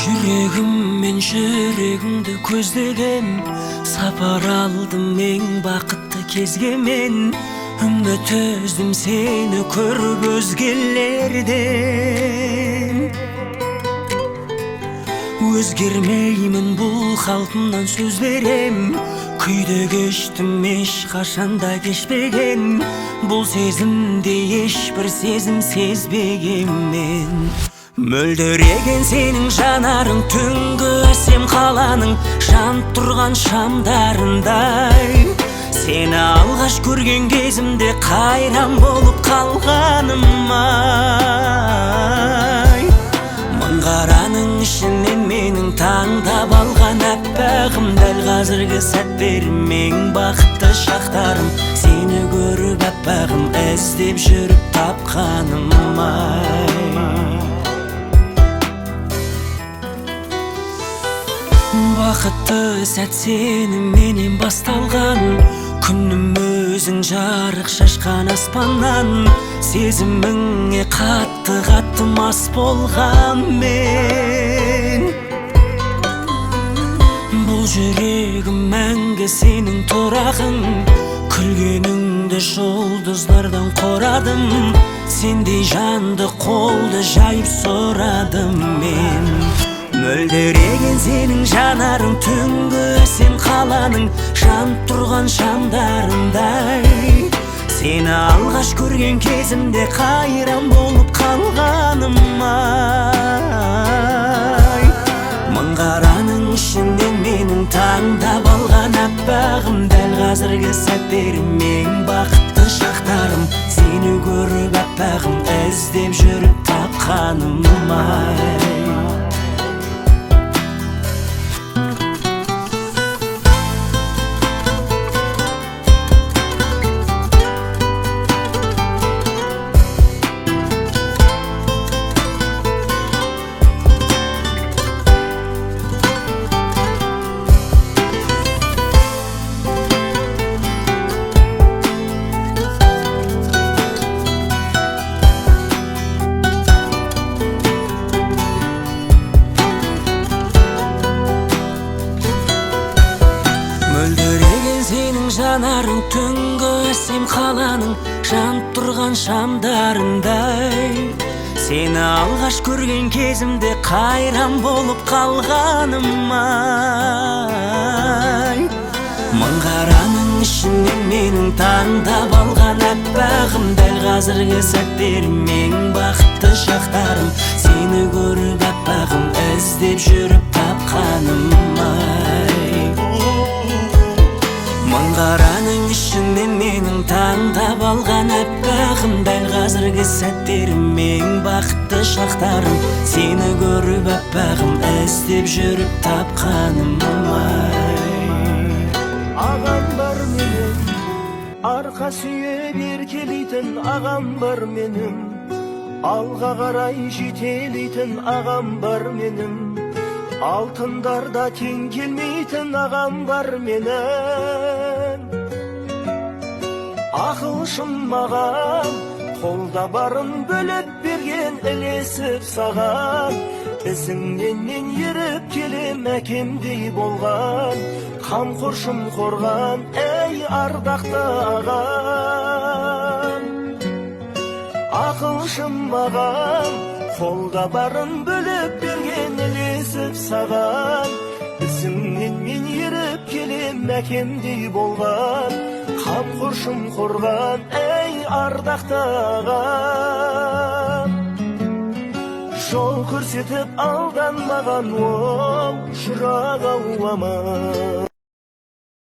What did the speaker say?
Жүрегім мен жүрегіңді көздеген, сапар алдым ең бақытты кезге мен. Үміт үздім сені көріп өзгелерден. Өзгермеймін бұл қалпымнан сөз берем, күйді кештім ешқашанда кешпеген. Бұл сезімде ешбір сезім сезбеген мен. Мөлдіреген сенің жанарың түнгі әсем қаланың жанып тұрған шамдарындай. Сені алғаш көрген кезімде қайран болып қалғаным ай. Мың қараның ішінен менің таңдап алған әппағым, дәл қазіргі сәттерім ең бақытты шақтарым. Сені көріп әппағым, іздеп жүріп тапқаным ай. Бақытты сәт сеніменен басталған, күнім өзің жарық шашқан аспаннан. Сезіміңе қатты мас болған мен. Бұл жүрегім мәңгі сенің тұрағың, күлгеніңді жұлдыздардан қорадым. Сендей жанды қолды жайып сұрадым мен. Мөлдіреген сенің жанарың түнгі әсем қаланың жанып тұрған шамдарындай. Сені алғаш көрген кезімде қайран болып қалғаным ай. Мың қараның ішінен менің таңдап алған әппағым, дәл қазіргі сәттерім ең бақытты шақтарым. Сені көріп әппағым, іздеп жүріп тапқаным ай. Мөлдіреген сенің жанарың түнгі әсем қаланың жанып тұрған шамдарындай. Сені алғаш көрген кезімде қайран болып қалғаным ай. Мың қараның ішінен менің таңдап алған әппағым, дәл қазіргі сәттерім ең бақытты шақтарым. Сені көріп әппағым, іздеп жүріп тапқаным ай. Мың қараның ішінен менің таңдап алған әппағым, дәл қазіргі сәттерім ең бақытты шақтарым. Сені көріп әппағым, іздеп жүріп тапқаным ай. Ағам бар менің, арқа сүйеп еркелейтін ағам бар менің. Алға қарай жетелейтін ағам бар менің. Алтындарда тең келмейтін ағам бар менің. Ақылшым маған, қолда барын бөліп берген, ілесіп саған. Ізіңнен мен еріп келем, әкемдей болған. Қамқоршым қорған, әй ардақты ағам. Ақылшым маған, қолда барын бөліп берген, ілесіп саған. Ізіңнен мен еріп келем, әкемдей болған. Қамқоршым қорған, әй ардақты ағам. Жол көрсетіп алданмаған ол, шырақ ауама.